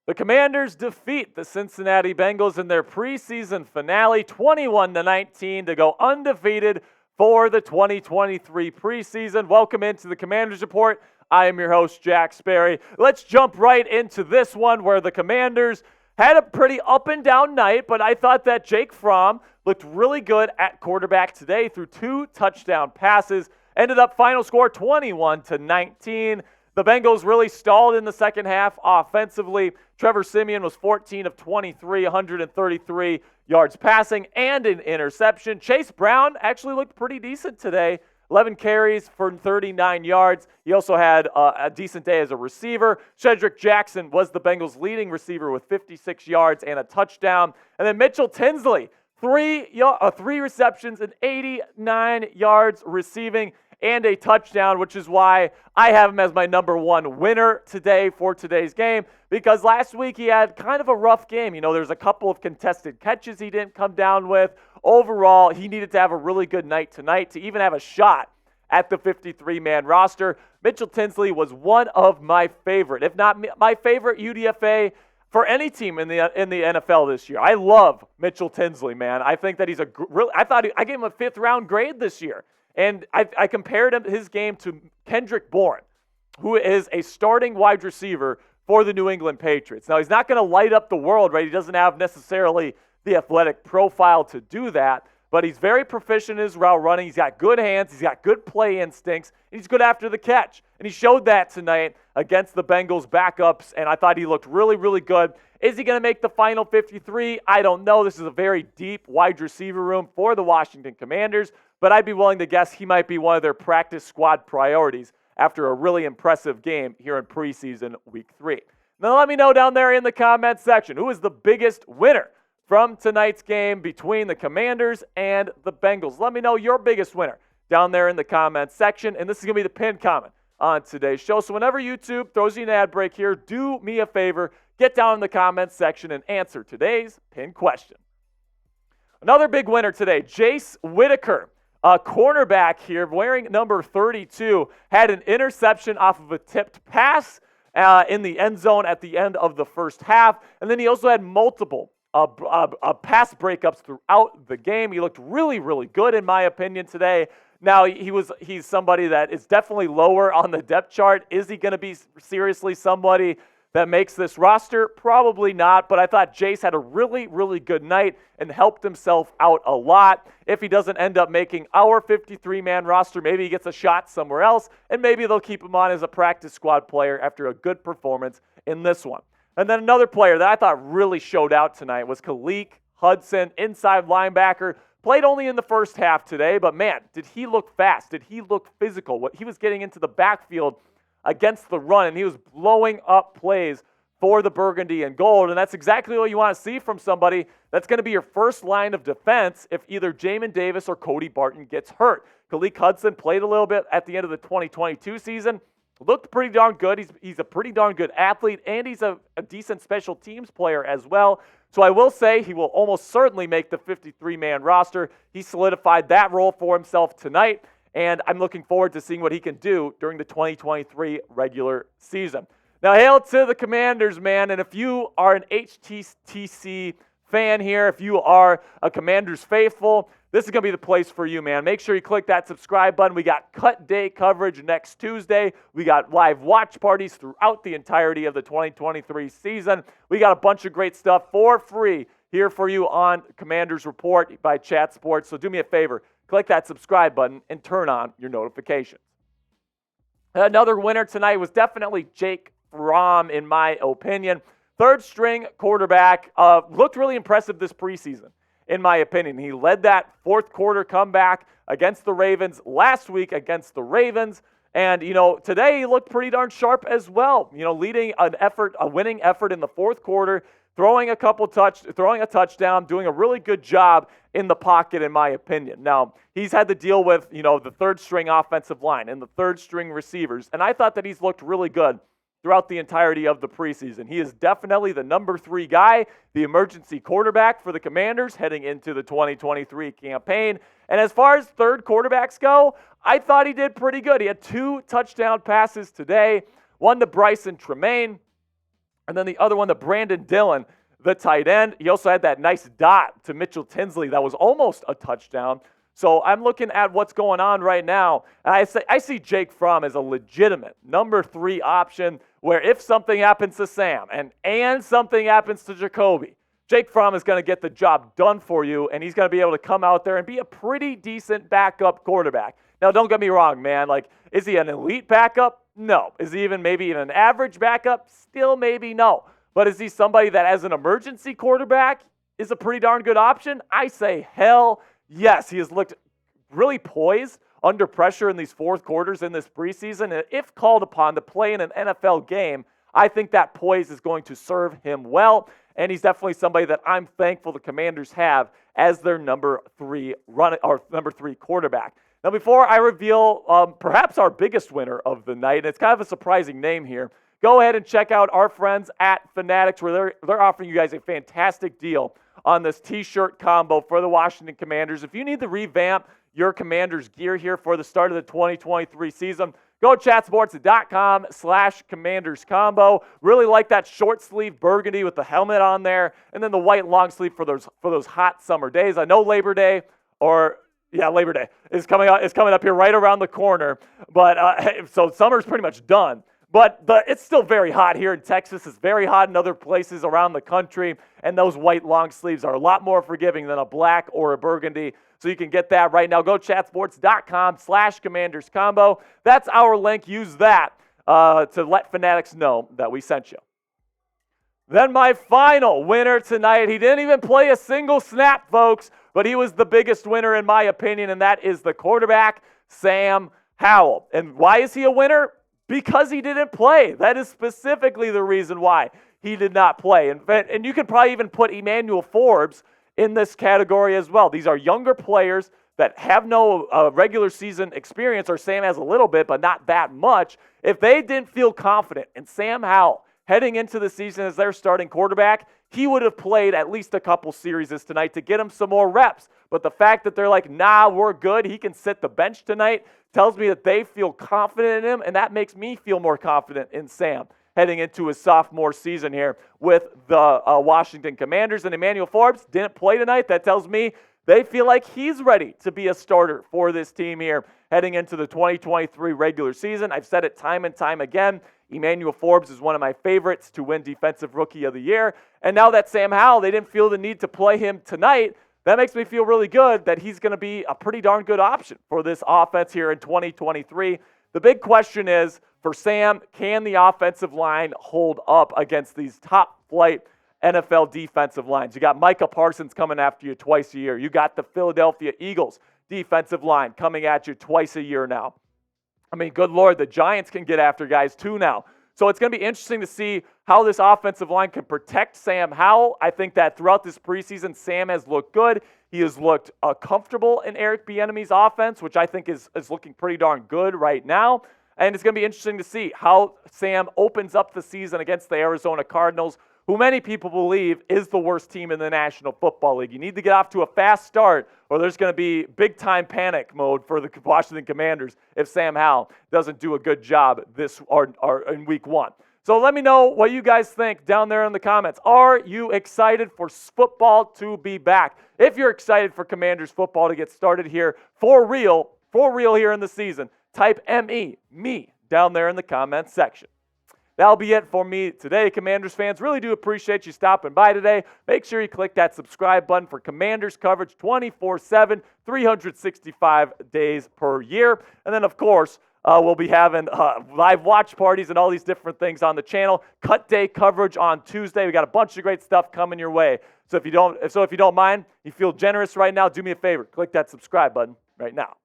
The Commanders defeat the Cincinnati Bengals in their preseason finale, 21-19, to go undefeated for the 2023 preseason. Welcome into the Commanders Report. I am your host, Jack Sperry. Let's jump right into this one where the Commanders had a pretty up and down night, but I thought that Jake Fromm looked really good at quarterback today through 2 touchdown passes. Ended up final score 21-19. The Bengals really stalled in the second half offensively. Trevor Siemian was 14 of 23, 133 yards passing and an interception. Chase Brown actually looked pretty decent today. 11 carries for 39 yards. He also had a decent day as a receiver. Cedric Jackson was the Bengals' leading receiver with 56 yards and a touchdown. And then Mitchell Tinsley, 3 receptions and 89 yards receiving and a touchdown, which is why I have him as my number one winner today for today's game, because last week he had kind of a rough game. You know, there's a couple of contested catches he didn't come down with. Overall, he needed to have a really good night tonight to even have a shot at the 53-man roster. Mitchell Tinsley was one of my favorite, if not my favorite UDFA for any team in the NFL this year. I love Mitchell Tinsley, man. I think that he's I gave him a 5th-round grade this year. And I compared his game to Kendrick Bourne, who is a starting wide receiver for the New England Patriots. Now, he's not going to light up the world, right? He doesn't have necessarily the athletic profile to do that, but he's very proficient in his route running. He's got good hands. He's got good play instincts, and he's good after the catch. And he showed that tonight against the Bengals backups, and I thought he looked really, really good. Is he going to make the final 53? I don't know. This is a very deep wide receiver room for the Washington Commanders, but I'd be willing to guess he might be one of their practice squad priorities after a really impressive game here in preseason week 3. Now let me know down there in the comments section, who is the biggest winner from tonight's game between the Commanders and the Bengals? Let me know your biggest winner down there in the comments section, and this is going to be the pinned comment on today's show. So whenever YouTube throws you an ad break here, do me a favor, get down in the comments section and answer today's pinned question. Another big winner today, Jace Whittaker, a cornerback here wearing number 32, had an interception off of a tipped pass in the end zone at the end of the first half. And then he also had multiple pass breakups throughout the game. He looked really, really good in my opinion today. Now, he's somebody that is definitely lower on the depth chart. Is he going to be seriously somebody that makes this roster? Probably not, but I thought Jace had a really, really good night and helped himself out a lot. If he doesn't end up making our 53-man roster, maybe he gets a shot somewhere else, and maybe they'll keep him on as a practice squad player after a good performance in this one. And then another player that I thought really showed out tonight was Khaleke Hudson, inside linebacker. Played only in the first half today, but man, did he look fast? Did he look physical? He was getting into the backfield against the run, and he was blowing up plays for the burgundy and gold, and that's exactly what you want to see from somebody that's going to be your first line of defense if either Jamin Davis or Cody Barton gets hurt. Khaleke Hudson played a little bit at the end of the 2022 season, looked pretty darn good. He's a pretty darn good athlete, and he's a decent special teams player as well. So I will say he will almost certainly make the 53-man roster. He solidified that role for himself tonight, and I'm looking forward to seeing what he can do during the 2023 regular season. Now, hail to the Commanders, man, and if you are an HTTC fan here, if you are a Commanders faithful, this is going to be the place for you, man. Make sure you click that subscribe button. We got cut day coverage next Tuesday. We got live watch parties throughout the entirety of the 2023 season. We got a bunch of great stuff for free here for you on Commanders Report by Chat Sports. So do me a favor, click that subscribe button and turn on your notifications. Another winner tonight was definitely Jake Fromm, in my opinion. Third-string quarterback, looked really impressive this preseason, in my opinion. He led that fourth-quarter comeback against the Ravens last week against the Ravens. And, today he looked pretty darn sharp as well. Leading a winning effort in the fourth quarter, throwing a touchdown, doing a really good job in the pocket, in my opinion. Now, he's had to deal with, the third-string offensive line and the third-string receivers. And I thought that he's looked really good throughout the entirety of the preseason. He is definitely the number 3 guy, the emergency quarterback for the Commanders heading into the 2023 campaign. And as far as third quarterbacks go, I thought he did pretty good. He had 2 touchdown passes today, one to Bryson Tremaine, And then the other one, the Brandon Dillon, the tight end. He also had that nice dot to Mitchell Tinsley that was almost a touchdown. So I'm looking at what's going on right now, and I see Jake Fromm as a legitimate number 3 option where if something happens to Sam and something happens to Jacoby, Jake Fromm is going to get the job done for you, and he's going to be able to come out there and be a pretty decent backup quarterback. Now, don't get me wrong, man. Like, is he an elite backup? No. Is he maybe even an average backup? Still maybe no. But is he somebody that as an emergency quarterback is a pretty darn good option? I say hell yes. He has looked really poised under pressure in these fourth quarters in this preseason. And if called upon to play in an NFL game, I think that poise is going to serve him well. And he's definitely somebody that I'm thankful the Commanders have as their number 3 quarterback. Now, before I reveal perhaps our biggest winner of the night, and it's kind of a surprising name here, go ahead and check out our friends at Fanatics, where they're offering you guys a fantastic deal on this T-shirt combo for the Washington Commanders. If you need to revamp your Commanders gear here for the start of the 2023 season, go to chatsports.com/Commanders combo. Really like that short sleeve burgundy with the helmet on there, and then the white long sleeve for those hot summer days. I know Labor Day is coming up here right around the corner, but so summer's pretty much done. But it's still very hot here in Texas. It's very hot in other places around the country, and those white long sleeves are a lot more forgiving than a black or a burgundy. So you can get that right now. Go chatsports.com/Commanders combo. That's our link. Use that to let Fanatics know that we sent you. Then my final winner tonight. He didn't even play a single snap, folks, but he was the biggest winner in my opinion, and that is the quarterback, Sam Howell. And why is he a winner? Because he didn't play. That is specifically the reason why he did not play. And you can probably even put Emmanuel Forbes in this category as well. These are younger players that have no regular season experience, or Sam has a little bit, but not that much. If they didn't feel confident in Sam Howell heading into the season as their starting quarterback, he would have played at least a couple series tonight to get him some more reps. But the fact that they're like, nah, we're good, he can sit the bench tonight, tells me that they feel confident in him, and that makes me feel more confident in Sam heading into his sophomore season here with the Washington Commanders. And Emmanuel Forbes didn't play tonight. That tells me they feel like he's ready to be a starter for this team here heading into the 2023 regular season. I've said it time and time again. Emmanuel Forbes is one of my favorites to win Defensive Rookie of the Year. And now that Sam Howell, they didn't feel the need to play him tonight, that makes me feel really good that he's going to be a pretty darn good option for this offense here in 2023. The big question is, for Sam, can the offensive line hold up against these top-flight NFL defensive lines? You got Micah Parsons coming after you twice a year. You got the Philadelphia Eagles defensive line coming at you twice a year now. I mean, good Lord, the Giants can get after guys too now. So it's going to be interesting to see how this offensive line can protect Sam Howell. I think that throughout this preseason, Sam has looked good. He has looked comfortable in Eric Bieniemy's offense, which I think is looking pretty darn good right now. And it's going to be interesting to see how Sam opens up the season against the Arizona Cardinals, who many people believe is the worst team in the National Football League. You need to get off to a fast start, or there's going to be big-time panic mode for the Washington Commanders if Sam Howell doesn't do a good job in Week 1. So let me know what you guys think down there in the comments. Are you excited for football to be back? If you're excited for Commanders football to get started here for real here in the season, type me down there in the comments section. That'll be it for me today, Commanders fans. Really do appreciate you stopping by today. Make sure you click that subscribe button for Commanders coverage 24/7, 365 days per year. And then, of course, we'll be having live watch parties and all these different things on the channel. Cut day coverage on Tuesday. We got a bunch of great stuff coming your way. So if you don't mind, you feel generous right now, do me a favor. Click that subscribe button right now.